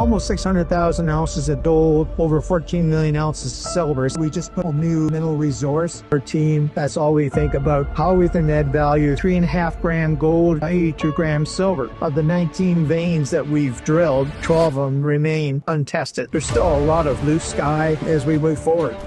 almost 600,000 ounces of gold, over 14 million ounces of silver. We just put a new mineral resource. Our team, that's all we think about. How we can add value. 3.5 gram gold, 82 grams silver. Of the 19 veins that we've drilled, 12 of them remain untested. There's still a lot of blue sky as we move forward.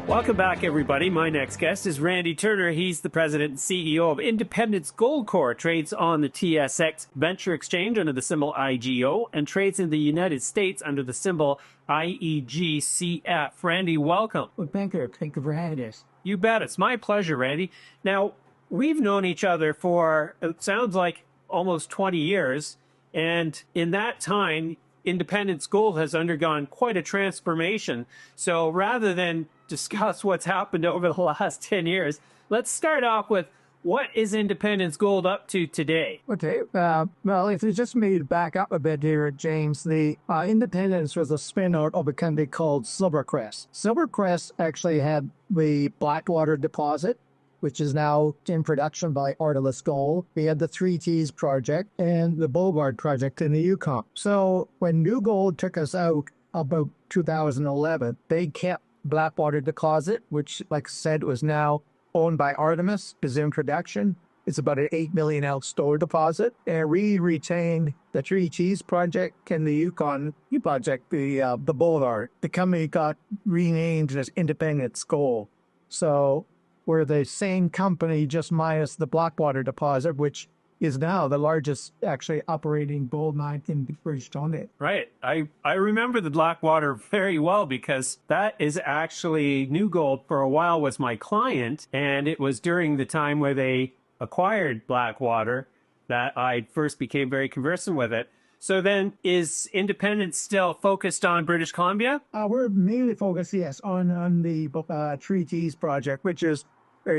Welcome back, everybody. My next guest is Randy Turner. He's the president and CEO of Independence Gold Corp. Trades on the TSX Venture Exchange under the symbol IGO and trades in the United States under the symbol IEGCF. Randy, welcome. Well, thank you. Thank you for having us. You bet. It's my pleasure, Randy. Now, we've known each other for, it sounds like, almost 20 years. And in that time, Independence Gold has undergone quite a transformation. So rather than discuss what's happened over the last 10 years, let's start off with what is Independence Gold up to today? Okay, well, if you just maybe back up a bit here, James, the Independence was a spin-out of a company called Silvercrest. Silvercrest actually had the Blackwater deposit, which is now in production by Artemis Gold. We had the 3Ts project and the Boulevard project in the Yukon. So when New Gold took us out about 2011, they kept Blackwater deposit, which, like I said, was now owned by Artemis, is in production. It's about an 8 million ounce gold deposit. And we retained the 3Ts project and the Yukon project, the Boulevard. The company got renamed as Independence Gold. So we're the same company, just minus the Blackwater deposit, which is now the largest actually operating gold mine in British Columbia. Right. I remember the Blackwater very well because that is actually New Gold for a while was my client. And it was during the time where they acquired Blackwater that I first became very conversant with it. So then is Independence still focused on British Columbia? We're mainly focused, yes, on the 3Ts project, which is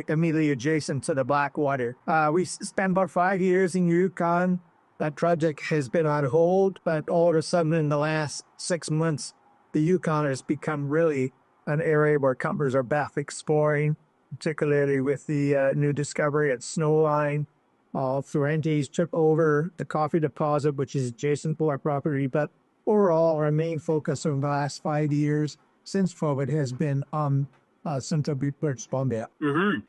immediately adjacent to the Blackwater. We spent about 5 years in Yukon. That project has been on hold, but all of a sudden in the last 6 months, the Yukon has become really an area where companies are back exploring, particularly with the new discovery at Snowline. Florentes took over the coffee deposit, which is adjacent to our property, but overall, our main focus over the last 5 years since COVID has been Central British Columbia.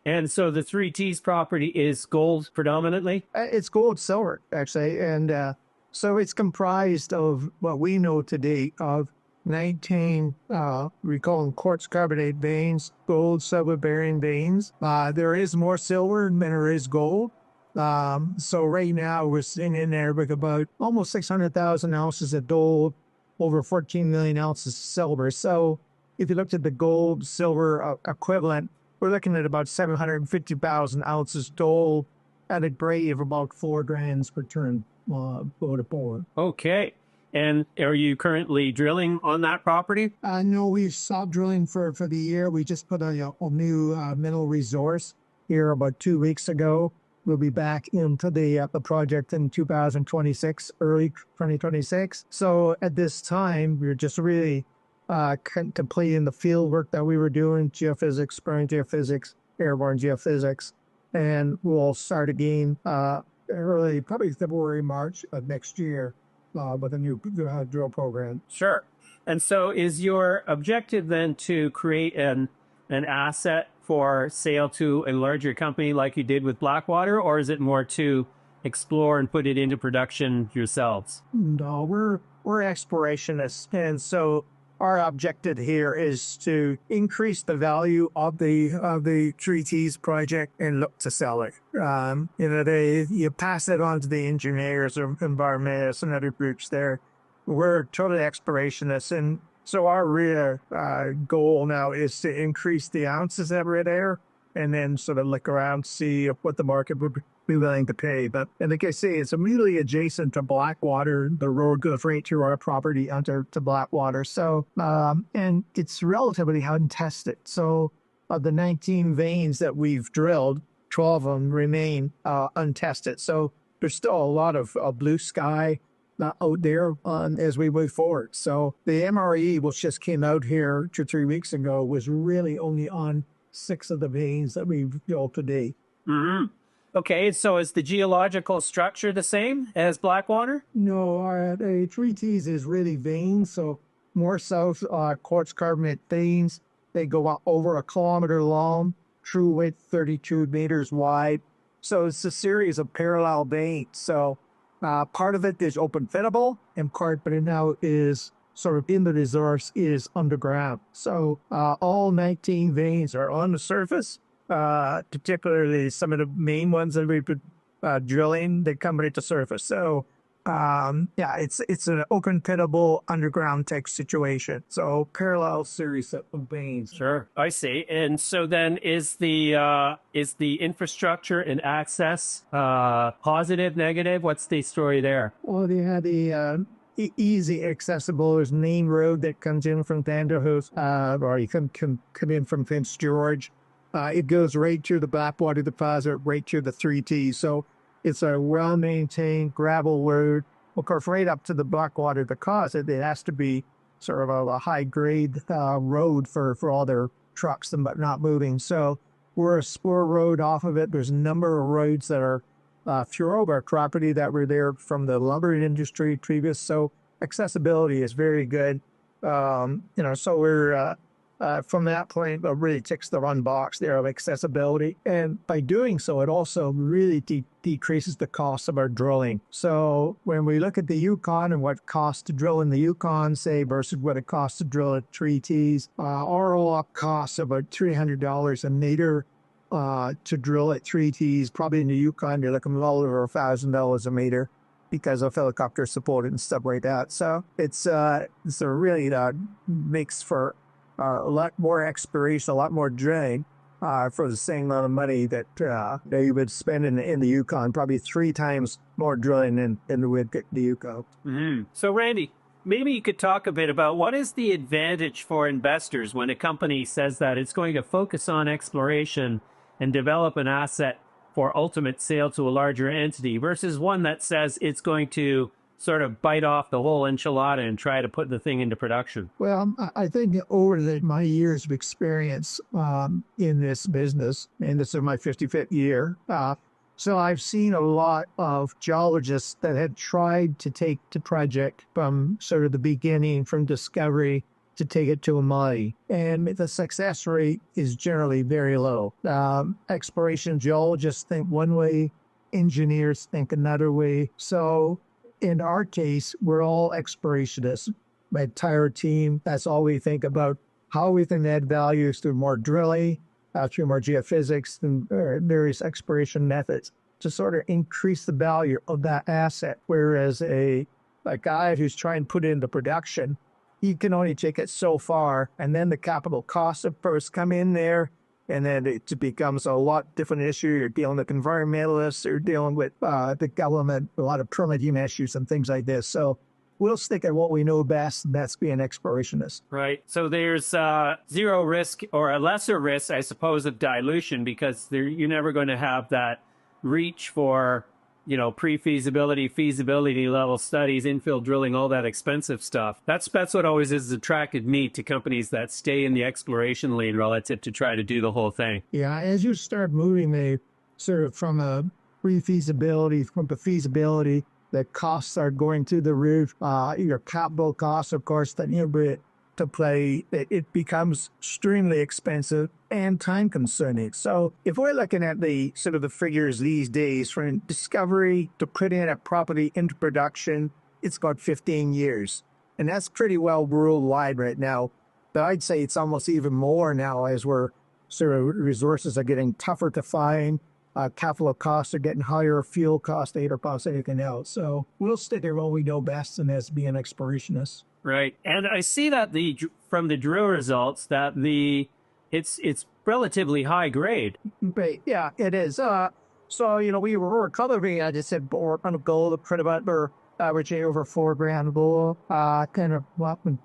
And so the 3Ts property is gold predominantly? It's gold, silver, actually. And so it's comprised of what we know today of 19, we call them quartz carbonate veins, gold, silver bearing veins. There is more silver than there is gold. So right now we're sitting in there with about almost 600,000 ounces of gold, over 14 million ounces of silver. So if you looked at the gold, silver equivalent, we're looking at about 750,000 ounces gold at a grade of about 4 grams per ton gold equivalent. Okay. And are you currently drilling on that property? No, we stopped drilling for the year. We just put a new mineral resource here about 2 weeks ago. We'll be back into the project in 2026, early 2026. So at this time, we're just really completing the field work that we were doing, geophysics, exploring geophysics, airborne geophysics, and we'll start again early, probably February, March of next year with a new drill program. Sure. And so is your objective then to create an asset for sale to a larger company like you did with Blackwater, or is it more to explore and put it into production yourselves? No, we're explorationists, and so our objective here is to increase the value of the 3Ts project and look to sell it. You pass it on to the engineers or environmentalists and other groups there. We're totally explorationists, and so our real goal now is to increase the ounces that are there and then sort of look around, see what the market would be willing to pay. But, and like I say, it's immediately adjacent to Blackwater. The road goes right through our property onto Blackwater. So, and it's relatively untested. So of the 19 veins that we've drilled, 12 of them remain untested. So there's still a lot of blue sky out there as we move forward. So the MRE, which just came out here 2 or 3 weeks ago, was really only on 6 of the veins that we've drilled today. Okay, so is the geological structure the same as Blackwater? No, the treatise is really veins, so more south quartz carbonate veins. They go out over a kilometer long, true width 32 meters wide. So it's a series of parallel veins. So part of it is open fittable, and part, but it now is sort of in the resource is underground. So all 19 veins are on the surface, particularly some of the main ones that we've been drilling, they come right to surface. So yeah, it's an open pitable underground tech situation. So parallel series of veins. Sure, I see. And so then is the infrastructure and access positive, negative? What's the story there? Well, they had the easy accessible. There's main road that comes in from Vanderhoof, or you can come in from Prince George. It goes right to the Blackwater deposit, right to the 3T. So it's a well-maintained gravel road. Of course, right up to the Blackwater deposit, it has to be sort of a high-grade road for all their trucks and but not moving. So we're a spur road off of it. There's a number of roads that are through our property that were there from the lumber industry previous. So accessibility is very good. So we're from that point, it really ticks the run box there of accessibility. And by doing so, it also really decreases the cost of our drilling. So when we look at the Yukon and what costs to drill in the Yukon, say, versus what it costs to drill at 3Ts, our all-up costs about $300 a meter to drill at 3Ts. Probably in the Yukon, you're looking well over $1,000 a meter because of helicopter support and stuff like that. So it's a really makes for a lot more exploration, a lot more drilling for the same amount of money that you would spend in the Yukon, probably 3 times more drilling than with the Yukon. Mm-hmm. So, Randy, maybe you could talk a bit about what is the advantage for investors when a company says that it's going to focus on exploration and develop an asset for ultimate sale to a larger entity versus one that says it's going to sort of bite off the whole enchilada and try to put the thing into production? Well, I think over my years of experience in this business, and this is my 55th year, so I've seen a lot of geologists that had tried to take the project from sort of the beginning, from discovery, to take it to a mine. And the success rate is generally very low. Exploration geologists think one way, engineers think another way. So in our case, we're all explorationists. My entire team, that's all we think about, how we can add value through more drilling, through more geophysics, and various exploration methods to sort of increase the value of that asset. Whereas a guy who's trying to put it into production, he can only take it so far, and then the capital costs of first come in there, and then it becomes a lot different issue. You're dealing with environmentalists, you're dealing with the government, a lot of permitting issues and things like this. So we'll stick at what we know best, and that's being explorationist. Right. So there's zero risk or a lesser risk, I suppose, of dilution because you're never going to have that reach for, pre-feasibility, feasibility level studies, infill drilling, all that expensive stuff. That's what always has attracted me to companies that stay in the exploration lane relative to try to do the whole thing. Yeah, as you start moving the sort of from a pre-feasibility, from the feasibility, the costs are going through the roof. Your capital costs, of course, that you bring to play, it becomes extremely expensive and time consuming. So if we're looking at the sort of the figures these days, from discovery to putting a property into production, it's got 15 years. And that's pretty well worldwide right now. But I'd say it's almost even more now as we're sort of resources are getting tougher to find. Capital costs are getting higher, fuel costs, data costs, anything else. So we'll stick at what we know best, and that's being explorationists. Right, and I see that from the drill results that it's relatively high grade. Right, yeah, it is. So we were recovering. I just said we're on a goal to about we're averaging over 4 grand gold. Kind of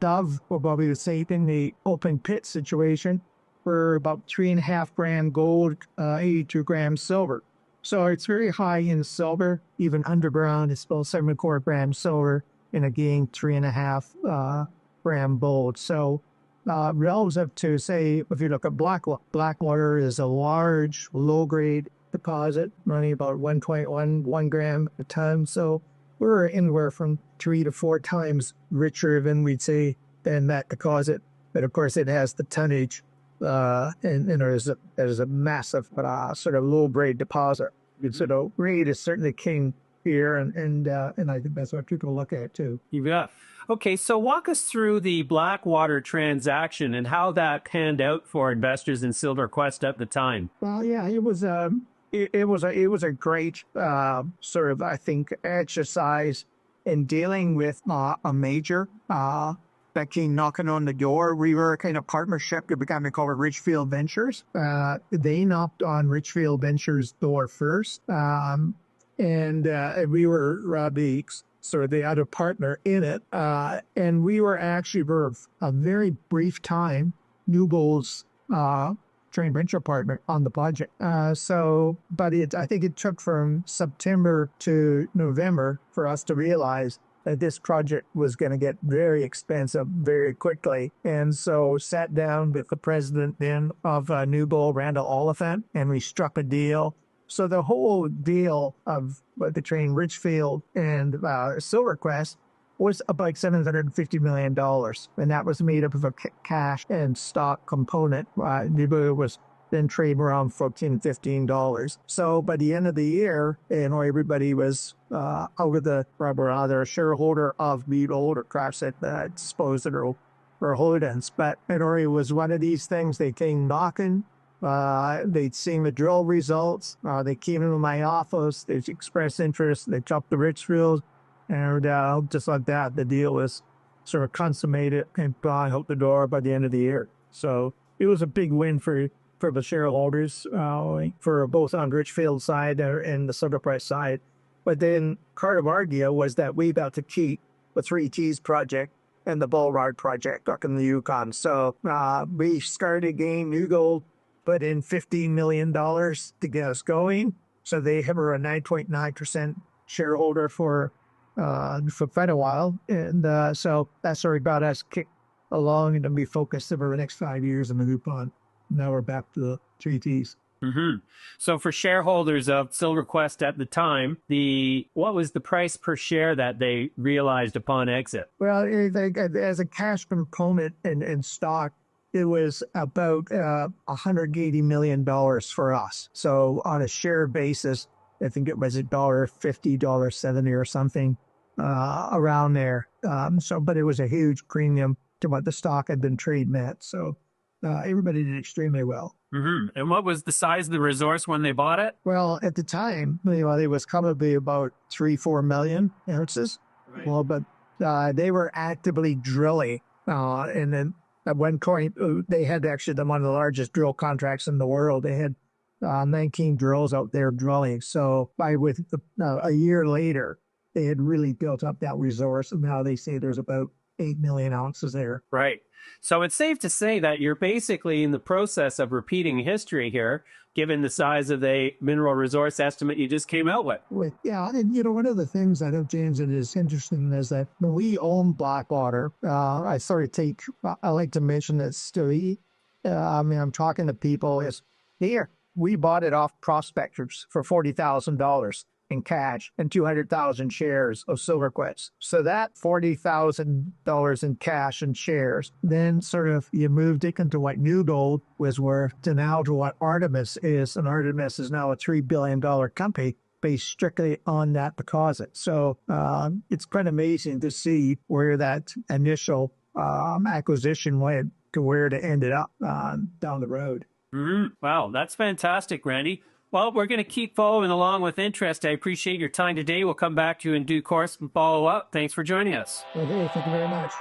Dove, or what we would say in the open pit situation, for about 3.5 grand gold, 82 grams silver. So it's very high in silver. Even underground, it's about 7.25 grams silver, and again 3.5 gram gold. So relative to, say, if you look at Blackwater is a large, low-grade deposit, running about 1.11 gram a ton. So we're anywhere from 3 to 4 times richer than we'd say than that deposit. But of course, it has the tonnage, and there's a massive sort of low grade deposit. So grade is certainly king here, and I think that's what people look at too. You bet. Okay, so walk us through the Blackwater transaction and how that panned out for investors in SilverQuest at the time. Well, yeah, it was a great sort of, I think, exercise in dealing with a major that came knocking on the door. We were a kind of partnership that became called Richfield Ventures. They knocked on Richfield Ventures' door first, and we were the sort of the other partner in it. And we were actually for a very brief time New Gold's joint venture partner on the project. But I think it took from September to November for us to realize that this project was going to get very expensive very quickly. And so sat down with the president then of New Gold, Randall Oliphant, and we struck a deal. So the whole deal of between Richfield and SilverQuest was about $750 million. And that was made up of a cash and stock component. New Gold was then trading around $14, $15. So by the end of the year, everybody was out of the other shareholder of New Gold or perhaps at disposed of their holdings. But it was one of these things. They came knocking. They'd seen the drill results. They came into my office. They expressed interest. They chopped the Richfield. And just like that, the deal was sort of consummated and out the door by the end of the year. So it was a big win for the shareholders, for both on Richfield side and the SilverQuest side. But then part of our deal was that we got to keep the 3Ts project and the Bullard project up in the Yukon. So we started again. New Gold put in $15 million to get us going. So they have a 9.9% shareholder for quite a while. And so that sort of got us kicked along and to be focused over the next 5 years in the Yukon. Now we're back to the 3Ts. Mm-hmm. So for shareholders of SilverQuest at the time, what was the price per share that they realized upon exit? Well, as a cash component in stock, it was about $180 million for us. So on a share basis, I think it was $1.50, $1.70 or something around there. But it was a huge premium to what the stock had been trading at. So everybody did extremely well. Mm-hmm. And what was the size of the resource when they bought it? Well, at the time, it was probably about 3-4 million ounces. Right. Well, but they were actively drilling. And then at one point, they had actually one of the largest drill contracts in the world. They had 19 drills out there drilling. So a year later, they had really built up that resource. And now they say there's about 8 million ounces there. Right. So it's safe to say that you're basically in the process of repeating history here, given the size of the mineral resource estimate you just came out with. Yeah, and one of the things I know, James, that is interesting is that when we own Blackwater, I like to mention this story. I'm talking to people, we bought it off prospectors for $40,000 in cash and 200,000 shares of SilverQuest. So that $40,000 in cash and shares, then sort of you moved it into what New Gold was worth to now to what Artemis is. And Artemis is now a $3 billion company based strictly on that deposit. So it's quite amazing to see where that initial acquisition went to where it ended up down the road. Mm-hmm. Wow, that's fantastic, Randy. Well, we're going to keep following along with interest. I appreciate your time today. We'll come back to you in due course and follow up. Thanks for joining us. Okay, thank you very much.